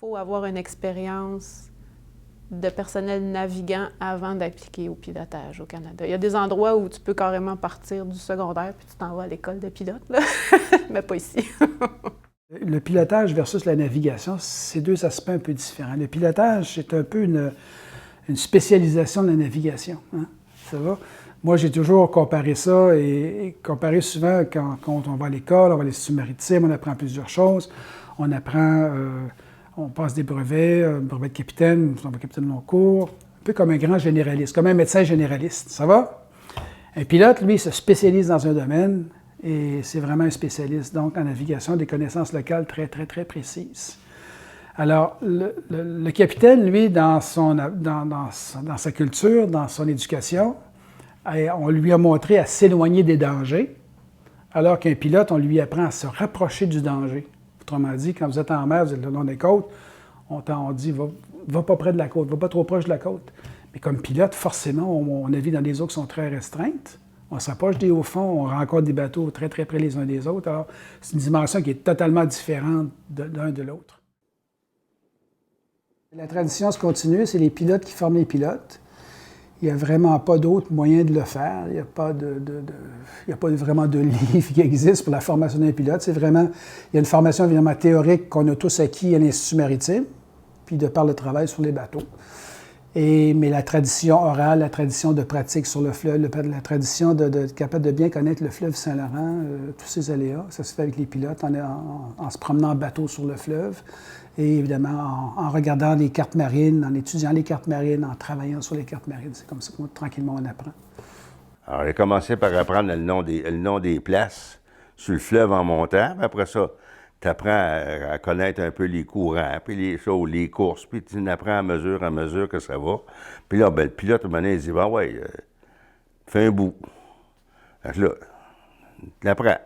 faut avoir une expérience de personnel navigant avant d'appliquer au pilotage au Canada. Il y a des endroits où tu peux carrément partir du secondaire puis tu t'en vas à l'école de pilote, là. Mais pas ici. Le pilotage versus la navigation, c'est deux aspects un peu différents. Le pilotage, c'est un peu une spécialisation de la navigation. Hein? Ça va? Moi, j'ai toujours comparé ça et comparé souvent quand on va à l'école, on va à l'Institut maritime, on apprend plusieurs choses. On apprend, on passe des brevets, brevet de capitaine, on va capitaine long cours, un peu comme un grand généraliste, comme un médecin généraliste. Ça va? Un pilote, lui, se spécialise dans un domaine et c'est vraiment un spécialiste, donc en navigation, des connaissances locales très, très, très précises. Alors, le capitaine, lui, dans sa culture, dans son éducation, on lui a montré à s'éloigner des dangers, alors qu'un pilote, on lui apprend à se rapprocher du danger. Autrement dit, quand vous êtes en mer, vous êtes le long des côtes, on dit va pas près de la côte, va pas trop proche de la côte. Mais comme pilote, forcément, on navigue dans des eaux qui sont très restreintes. On s'approche des hauts fonds, on rencontre des bateaux très, très près les uns des autres. Alors, c'est une dimension qui est totalement différente d'un de l'autre. La tradition se continue, c'est les pilotes qui forment les pilotes. Il n'y a vraiment pas d'autre moyen de le faire. Il n'y a pas vraiment de livre qui existe pour la formation d'un pilote. C'est vraiment, il y a une formation évidemment théorique qu'on a tous acquis à l'Institut maritime, puis de par le travail sur les bateaux. Mais la tradition orale, la tradition de pratique sur le fleuve, la tradition d'être capable de bien connaître le fleuve Saint-Laurent, tous ses aléas, ça se fait avec les pilotes en se promenant en bateau sur le fleuve. Et évidemment, en regardant les cartes marines, en étudiant les cartes marines, en travaillant sur les cartes marines. C'est comme ça que tranquillement on apprend. Alors, j'ai commencé par apprendre le nom des places sur le fleuve en montant. Puis après ça, tu apprends à connaître un peu les courants, puis les choses, les courses. Puis tu apprends à mesure que ça va. Puis là, ben, le pilote, maintenant, il dit, fais un bout. Fait que là, tu l'apprends.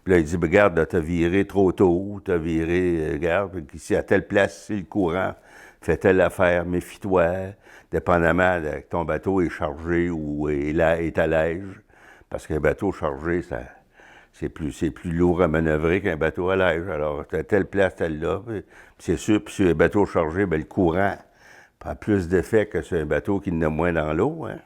Puis là, il dit, regarde, t'as viré trop tôt, t'as viré, regarde, ici, à telle place, c'est le courant, fais telle affaire, méfie-toi, dépendamment de que ton bateau est chargé ou est à l'ège. Parce qu'un bateau chargé, c'est plus lourd à manœuvrer qu'un bateau à l'ège. Alors, t'as telle place, telle là. Puis c'est sûr, puis sur un bateau chargé, ben, le courant a plus d'effet que sur un bateau qui en a moins dans l'eau, hein.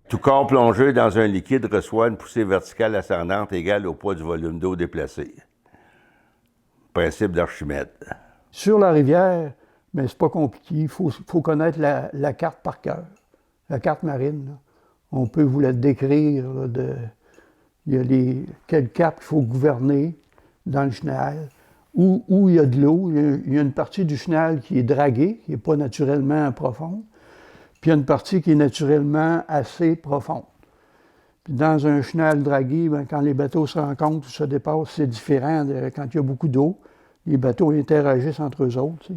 Tout corps plongé dans un liquide reçoit une poussée verticale ascendante égale au poids du volume d'eau déplacé. Principe d'Archimède. Sur la rivière, mais c'est pas compliqué. Il faut connaître la carte par cœur. La carte marine, là. On peut vous la décrire. Là, il y a quel cap il faut gouverner dans le chenal. Où il y a de l'eau, il y a une partie du chenal qui est draguée, qui n'est pas naturellement profonde. Puis il y a une partie qui est naturellement assez profonde. Puis dans un chenal dragué, bien, quand les bateaux se rencontrent ou se dépassent, c'est différent de quand il y a beaucoup d'eau. Les bateaux interagissent entre eux autres.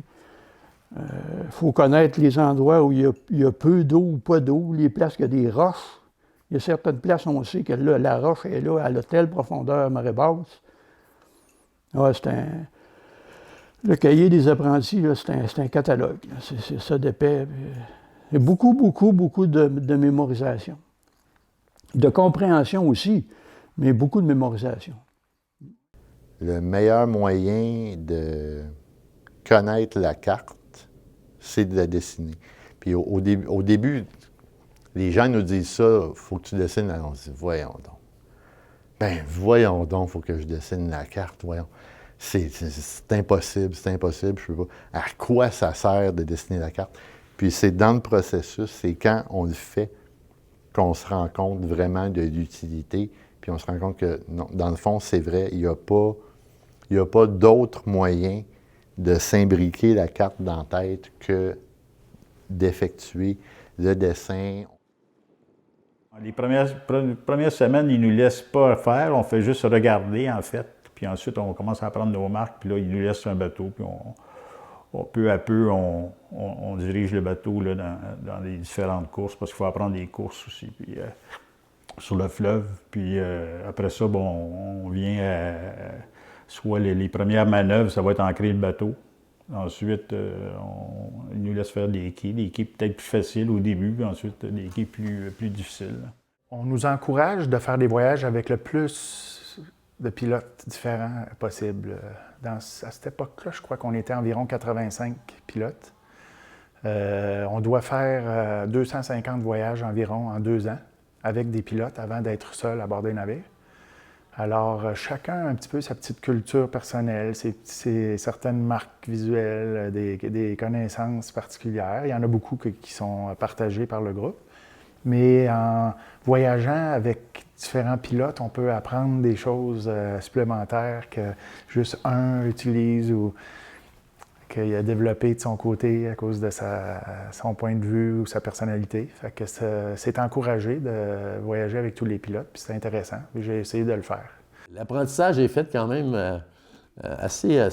Il faut connaître les endroits où il y a peu d'eau ou pas d'eau, les places où il y a des roches. Il y a certaines places où on sait que là, la roche est là, elle a telle profondeur à marée basse. Ah, le cahier des apprentis, c'est un catalogue. C'est ça d'épais. Il y a beaucoup de mémorisation. De compréhension aussi, mais beaucoup de mémorisation. Le meilleur moyen de connaître la carte, c'est de la dessiner. Puis au début, les gens nous disent ça, il faut que tu dessines. On se dit, voyons donc. Ben, voyons donc, il faut que je dessine la carte, voyons. C'est impossible, je peux pas. À quoi ça sert de dessiner la carte? Puis c'est dans le processus, c'est quand on le fait qu'on se rend compte vraiment de l'utilité, puis on se rend compte que, non, dans le fond, c'est vrai, il n'y a pas d'autre moyen de s'imbriquer la carte dans la tête que d'effectuer le dessin. Les premières semaines, ils ne nous laissent pas faire, on fait juste regarder, en fait. Puis ensuite, on commence à prendre nos marques, puis là, ils nous laissent sur un bateau, puis peu à peu, on dirige le bateau là, dans les différentes courses, parce qu'il faut apprendre des courses aussi, puis, sur le fleuve. Puis après ça, bon, on vient soit les premières manœuvres, ça va être ancrer le bateau. Ensuite, ils nous laissent faire des quais peut-être plus faciles au début, puis ensuite des quais plus difficiles. On nous encourage de faire des voyages avec le plus de pilotes différents possibles. À cette époque-là, je crois qu'on était environ 85 pilotes. On doit faire 250 voyages environ en 2 ans avec des pilotes avant d'être seul à bord des navires. Alors, chacun a un petit peu sa petite culture personnelle, certaines marques visuelles, des connaissances particulières. Il y en a beaucoup qui sont partagées par le groupe. Mais en voyageant avec différents pilotes, on peut apprendre des choses supplémentaires que juste un utilise ou qu'il a développé de son côté à cause de son point de vue ou sa personnalité. Fait que c'est encouragé de voyager avec tous les pilotes, puis c'est intéressant. J'ai essayé de le faire. L'apprentissage est fait quand même assez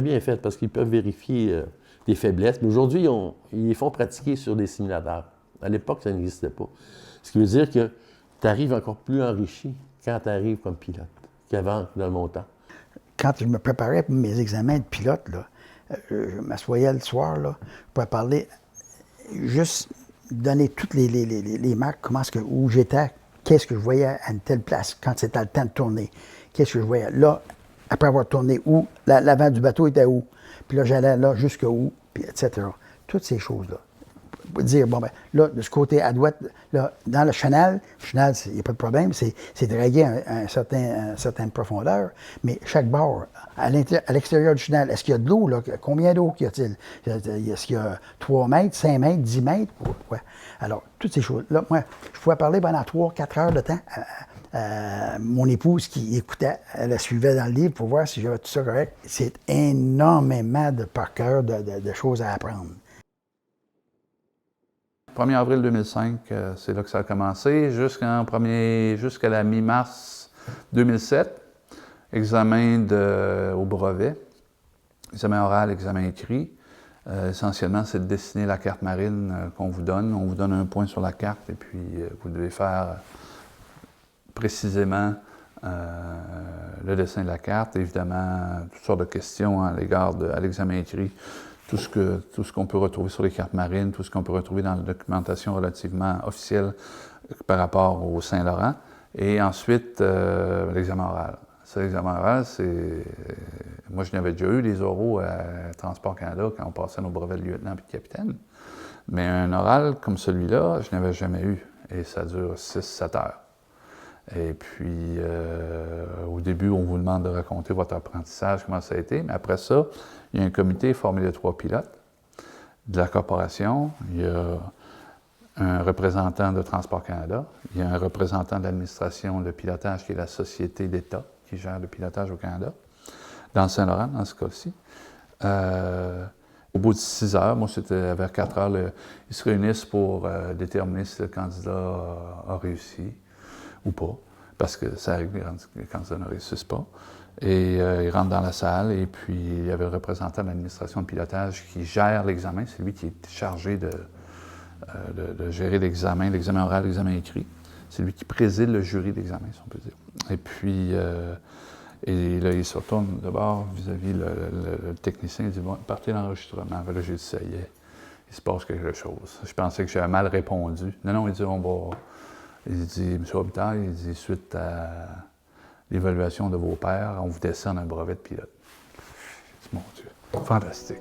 bien fait parce qu'ils peuvent vérifier des faiblesses. Mais aujourd'hui, ils les font pratiquer sur des simulateurs. À l'époque, ça n'existait pas. Ce qui veut dire que tu arrives encore plus enrichi quand tu arrives comme pilote qu'avant dans le montant. Quand je me préparais pour mes examens de pilote, là, je m'assoyais le soir là, pour parler, juste donner toutes les marques, où j'étais, qu'est-ce que je voyais à une telle place, quand c'était le temps de tourner, qu'est-ce que je voyais. Là, après avoir tourné, où l'avant du bateau était où, puis là, j'allais là jusqu'où, puis etc. Toutes ces choses-là. Dire, bon, ben là, de ce côté à droite, là, dans le chenal, il n'y a pas de problème, c'est dragué à une certaine profondeur, mais chaque bord, à l'extérieur du chenal, est-ce qu'il y a de l'eau, là? Combien d'eau y a-t-il? Est-ce qu'il y a 3 mètres, 5 mètres, 10 mètres? Ouais. Alors, toutes ces choses-là, moi, je pouvais parler pendant 3-4 heures de temps à mon épouse qui écoutait, elle la suivait dans le livre pour voir si j'avais tout ça correct. C'est énormément de par cœur de choses à apprendre. 1er avril 2005, c'est là que ça a commencé, jusqu'à la mi-mars 2007, examen au brevet, examen oral, examen écrit. Essentiellement, c'est de dessiner la carte marine qu'on vous donne. On vous donne un point sur la carte et puis vous devez faire précisément le dessin de la carte. Évidemment, toutes sortes de questions à l'égard à l'examen écrit. Tout ce qu'on peut retrouver sur les cartes marines, tout ce qu'on peut retrouver dans la documentation relativement officielle par rapport au Saint-Laurent. Et ensuite, l'examen oral. L'examen oral, moi, je n'avais déjà eu des oraux à Transport Canada quand on passait nos brevets de lieutenant et de capitaine. Mais un oral comme celui-là, je n'avais jamais eu. Et ça dure 6-7 heures. Et puis, au début, on vous demande de raconter votre apprentissage, comment ça a été. Mais après ça, il y a un comité formé de 3 pilotes de la corporation. Il y a un représentant de Transport Canada. Il y a un représentant de l'administration de pilotage, qui est la société d'État qui gère le pilotage au Canada, dans le Saint-Laurent, dans ce cas-ci. Au bout de 6 heures, moi, c'était vers 4 heures, ils se réunissent pour déterminer si le candidat a réussi ou pas, parce que ça arrive quand les candidats ne réussissent pas. Et ils rentrent dans la salle, et puis il y avait le représentant de l'administration de pilotage qui gère l'examen. C'est lui qui est chargé de gérer l'examen oral, l'examen écrit. C'est lui qui préside le jury d'examen, si on peut dire. Et puis, et là, il se retourne de bord vis-à-vis le technicien. Il dit, bon, partez l'enregistrement. Là, j'ai dit, ça y est, il se passe quelque chose. Je pensais que j'avais mal répondu. Non, il dit, on va... Il dit, M. Robitaille, il dit, suite à l'évaluation de vos pairs, on vous décerne un brevet de pilote. Mon Dieu, fantastique.